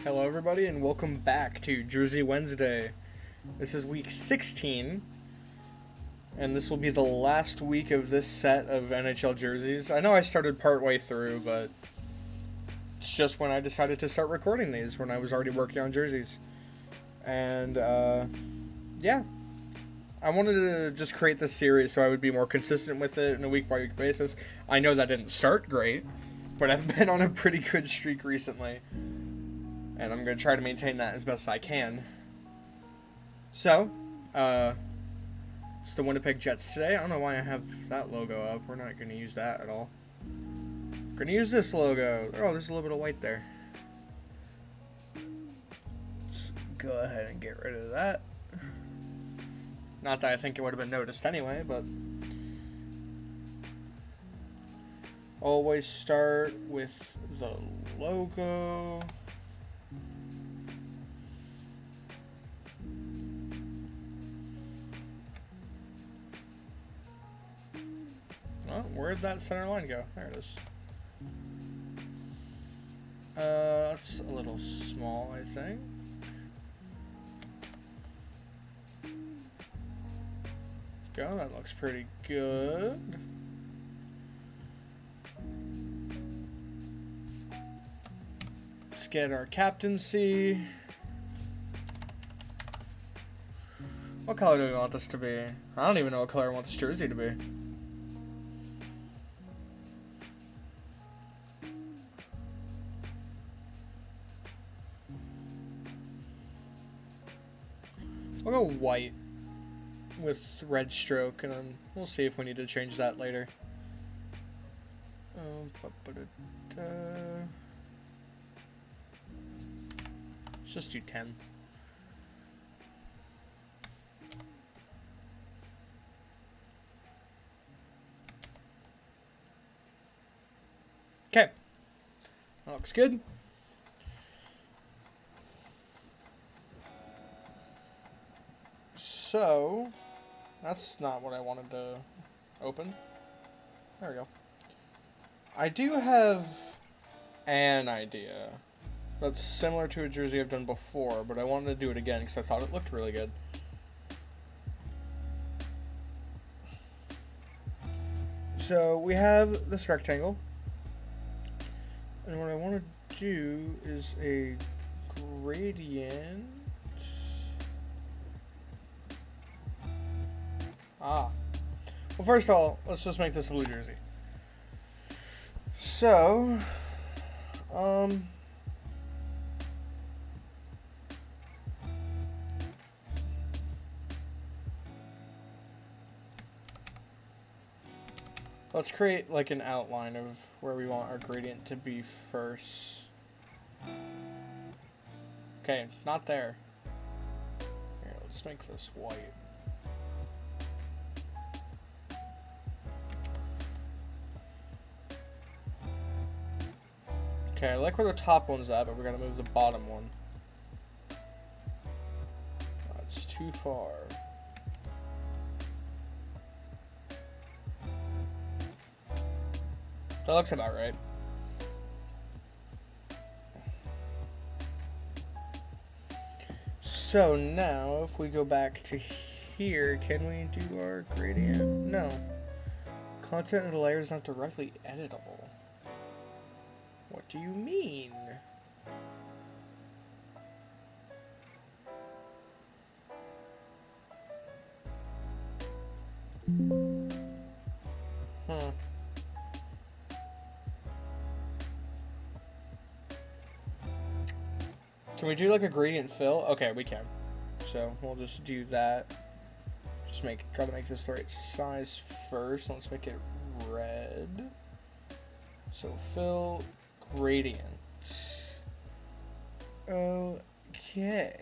Hello everybody and welcome back to Jersey Wednesday. This is week 16 and this will be the last week of this set of NHL jerseys. I know I started partway through, but it's just when I decided to start recording these when I was already working on jerseys. And yeah, I wanted to just create this series so I would be more consistent with it on a week by week basis. I know that didn't start great, but I've been on a pretty good streak recently. And I'm going to try to maintain that as best I can. So, it's the Winnipeg Jets today. I don't know why I have that logo up. We're not going to use that at all. We're going to use this logo. Oh, there's a little bit of white there. Let's go ahead and get rid of that. Not that I think it would have been noticed anyway, but always start with the logo. Oh, where'd that center line go? There it is. That's a little small, I think. Go, that looks pretty good. Let's get our captaincy. What color do we want this to be? I don't even know what color I want this jersey to be. We'll go white with red stroke, and then we'll see if we need to change that later. Let's just do 10. Okay, that looks good. So, that's not what I wanted to open. There we go. I do have an idea that's similar to a jersey I've done before, but I wanted to do it again because I thought it looked really good. So, we have this rectangle. And what I want to do is a gradient. Well, first of all, let's just make this a blue jersey. So, let's create like an outline of where we want our gradient to be first. Okay, not there. Here, let's make this white. Okay, I like where the top one's at, but we're gonna move the bottom one. That's too far. That looks about right. So now, if we go back to here, can we do our gradient? No. Content of the layer is not directly editable. What do you mean? Can we do like a gradient fill? Okay, we can. So we'll just do that. Just try to make this the right size first. Let's make it red. So fill gradient. Okay.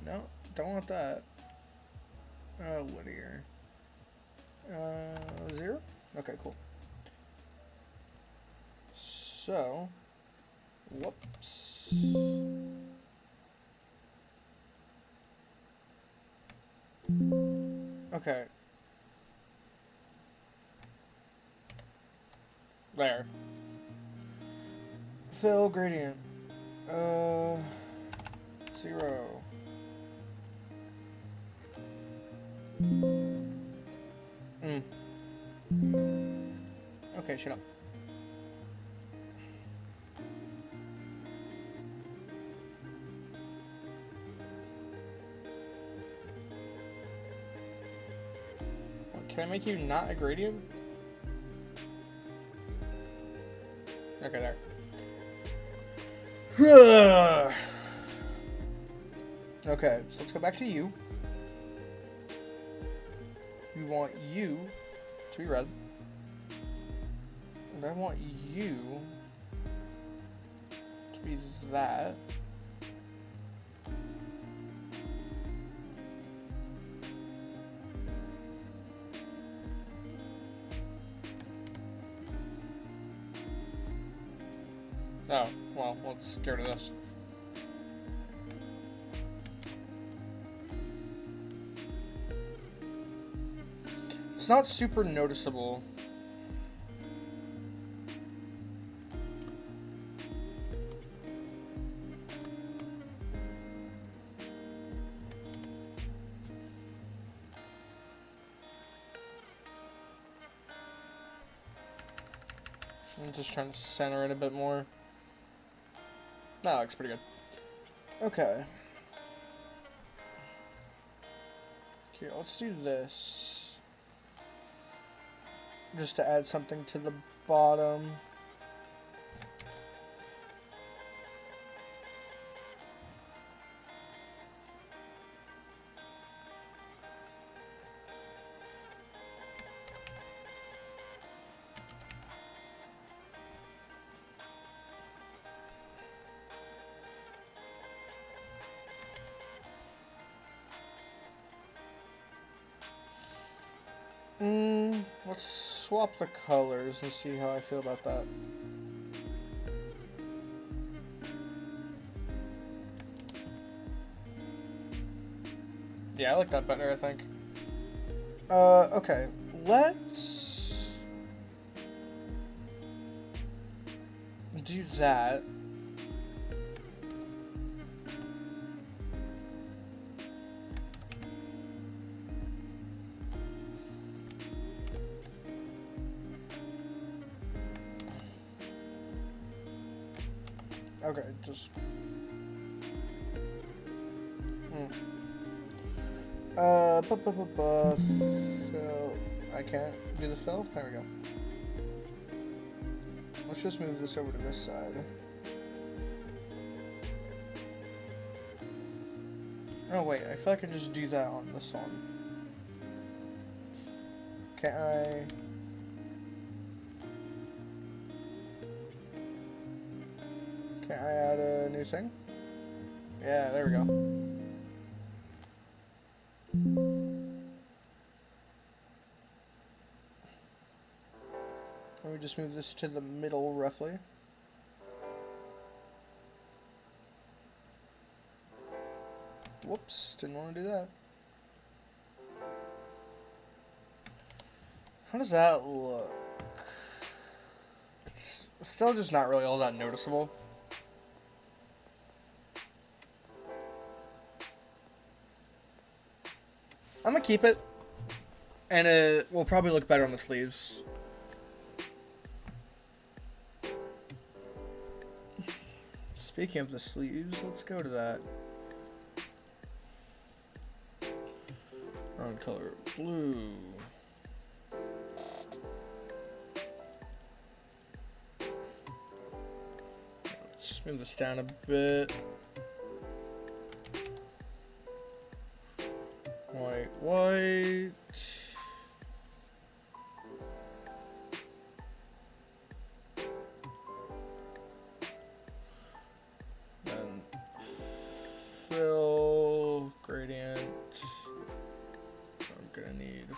No, don't want that. Linear. 0? Okay, cool. So, whoops. Okay. There. Fill gradient. 0. Okay, shut up. Can I make you not a gradient? Okay, there. Okay, so let's go back to you. We want you to be red. And I want you to be that. Oh, well, let's get rid of this. It's not super noticeable. I'm just trying to center it a bit more. That looks pretty good. Okay. Here, let's do this. Just to add something to the bottom. Let's swap the colors and see how I feel about that. Yeah, I like that better, I think. Okay. Let's do that. Okay, just... Fill. I can't do the fill? There we go. Let's just move this over to this side. Oh wait, I feel like I can just do that on this one. Can't I... Can't I add a new thing? Yeah, there we go. Let me just move this to the middle, roughly. Whoops, didn't want to do that. How does that look? It's still just not really all that noticeable. I'm gonna keep it, and it will probably look better on the sleeves. Speaking of the sleeves, let's go to that. Wrong color, blue. Let's move this down a bit. White. Then fill, gradient. I'm gonna need.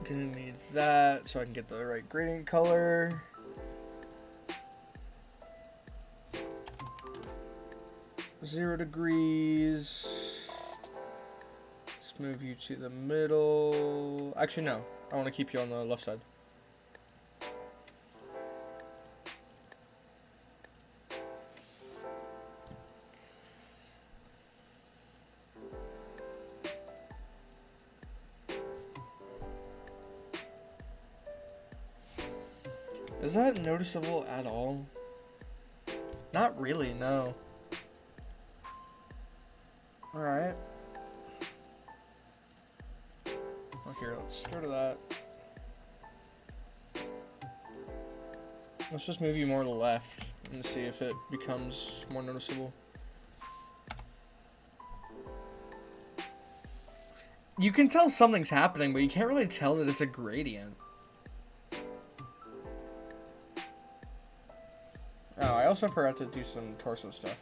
Gonna need that so I can get the right gradient color. 0 degrees. Let's move you to the middle. Actually, no. I want to keep you on the left side. Is that noticeable at all? Not really, no. Alright. Well, here, let's go to that. Let's just move you more to the left and see if it becomes more noticeable. You can tell something's happening, but you can't really tell that it's a gradient. Oh, I also forgot to do some torso stuff.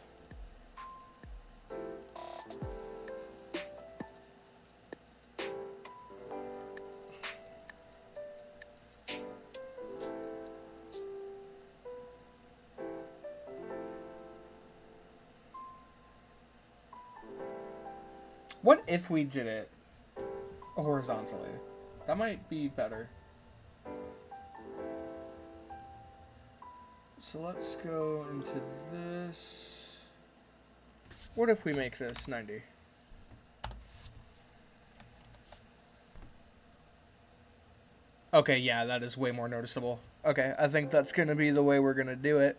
What if we did it horizontally? That might be better. So let's go into this. What if we make this 90? Okay, yeah, that is way more noticeable. Okay, I think that's going to be the way we're going to do it.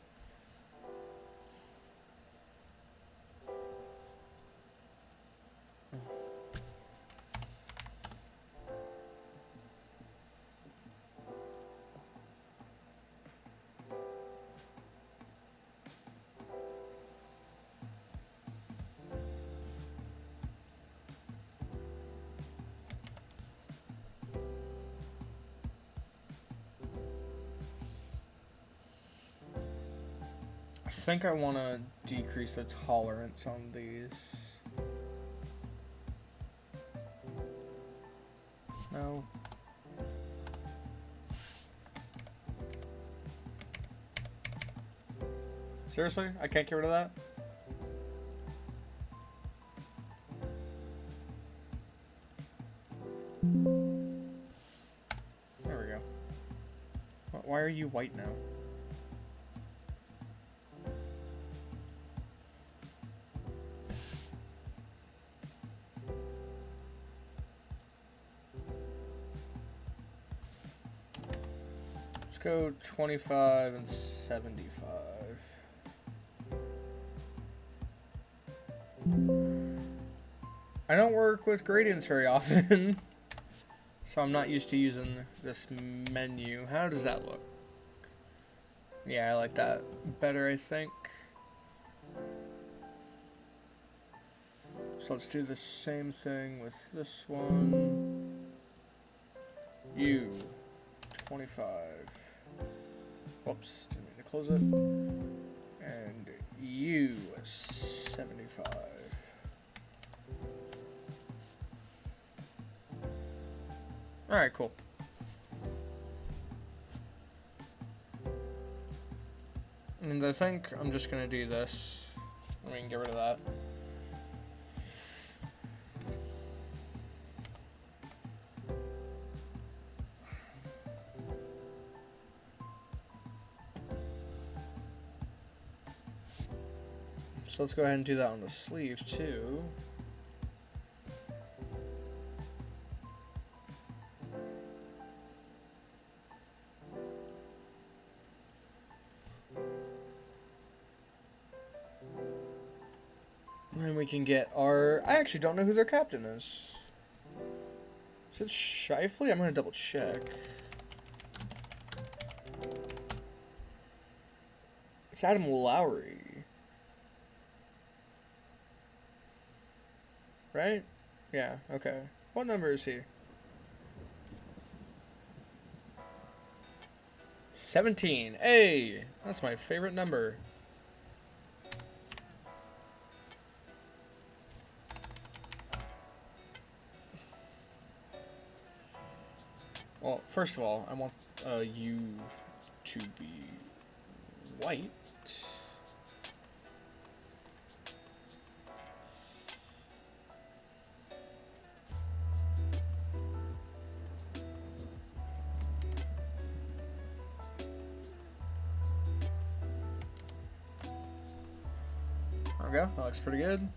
I think I want to decrease the tolerance on these. No. Seriously? I can't get rid of that? There we go. Why are you white now? Let's go 25 and 75. I don't work with gradients very often, so I'm not used to using this menu. How does that look? Yeah, I like that better, I think. So let's do the same thing with this one. U 25. Whoops, didn't mean to close it. And U 75. Alright, cool. And I think I'm just gonna do this. We can get rid of that. So let's go ahead and do that on the sleeve too. And we can get our... I actually don't know who their captain is. Is it Shifley? I'm going to double check. It's Adam Lowry. Right? Yeah, okay. What number is he? 17. Hey! That's my favorite number. Well, first of all, I want you to be white. There we go. That looks pretty good.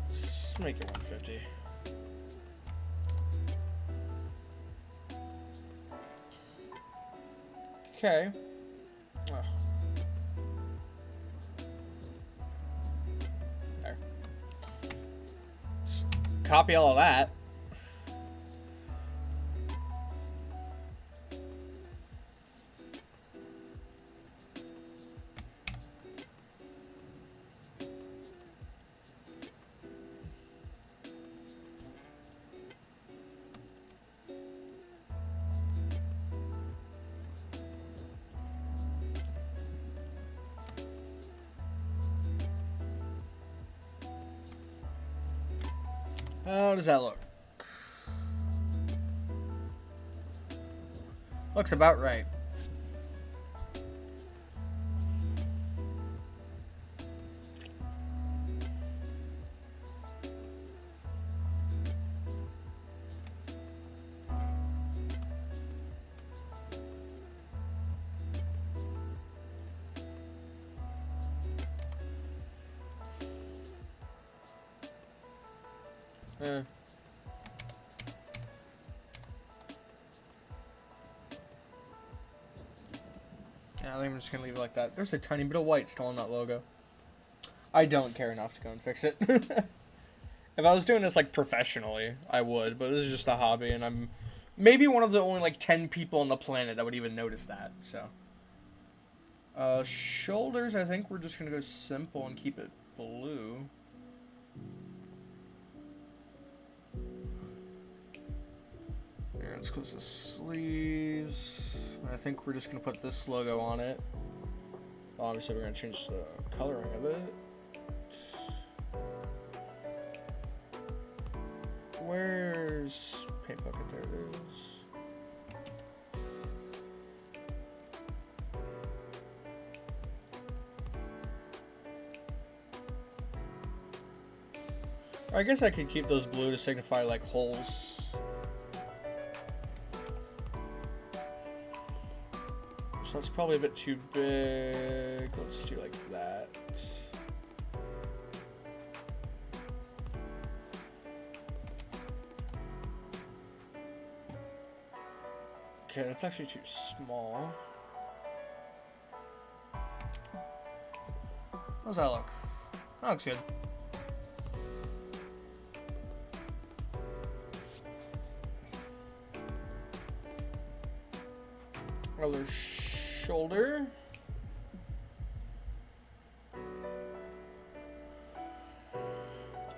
Let's make it 150. Okay. There. Just copy all of that. How does that look? Looks about right. Yeah, I think I'm just gonna leave it like that. There's a tiny bit of white still on that logo. I don't care enough to go and fix it. If I was doing this like professionally, I would, but this is just a hobby, and I'm maybe one of the only like 10 people on the planet that would even notice that. So, shoulders, I think we're just gonna go simple and keep it blue. Yeah, let's close the sleeves. I think we're just gonna put this logo on it. Obviously, we're gonna change the coloring of it. Where's paint bucket? There it is. I guess I could keep those blue to signify like holes. So it's probably a bit too big. Let's do like that. Okay, that's actually too small. How's that look? That looks good. Other shoulder.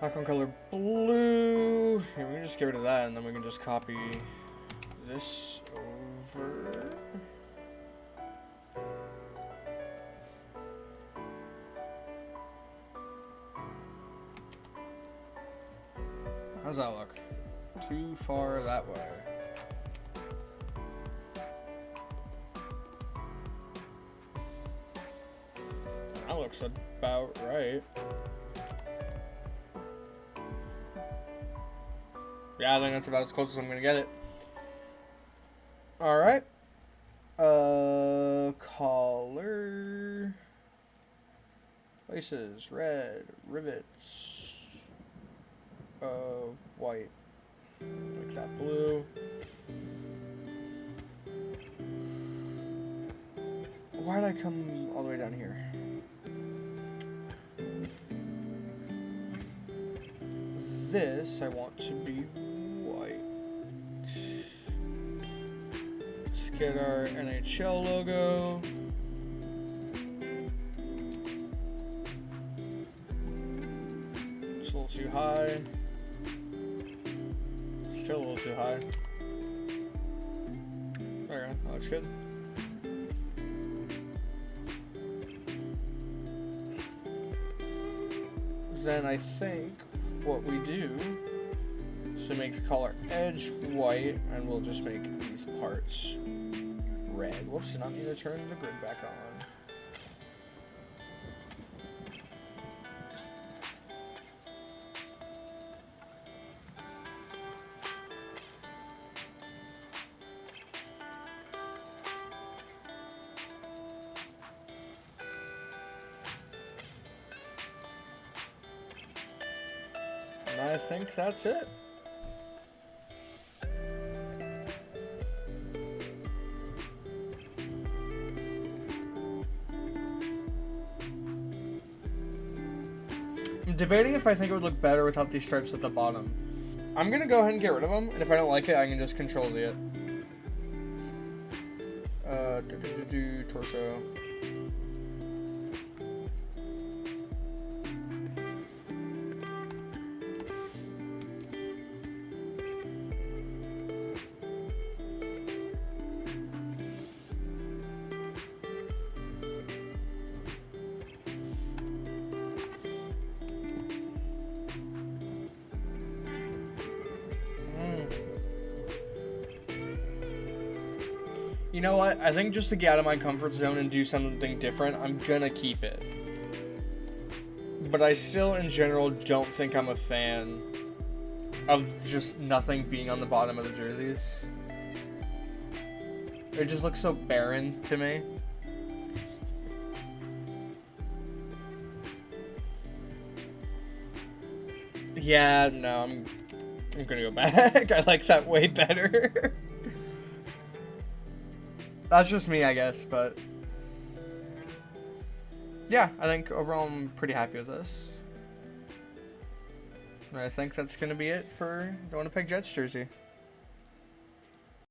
Background color blue. Here, we can just get rid of that, and then we can just copy this over. How's that look? Too far that way. That looks about right. Yeah, I think that's about as close as I'm gonna get it. Alright. Collar. Laces, red, rivets. White. Like that blue. Why'd I come all the way down here? This I want to be white. Let's get our NHL logo. It's a little too high. Still a little too high. There we go, that looks good. Then I think what we do is to make the collar edge white, and we'll just make these parts red. Whoops, did not need to turn the grid back on. And I think that's it. debating if I think it would look better without these stripes at the bottom. I'm gonna go ahead and get rid of them, and if I don't like it, I can just Control Z it. Torso. You know what? I think just to get out of my comfort zone and do something different, I'm gonna keep it. But I still, in general, don't think I'm a fan of just nothing being on the bottom of the jerseys. It just looks so barren to me. Yeah, no, I'm gonna go back. I like that way better. That's just me, I guess, but yeah, I think overall I'm pretty happy with this. And I think that's going to be it for the Winnipeg Jets jersey.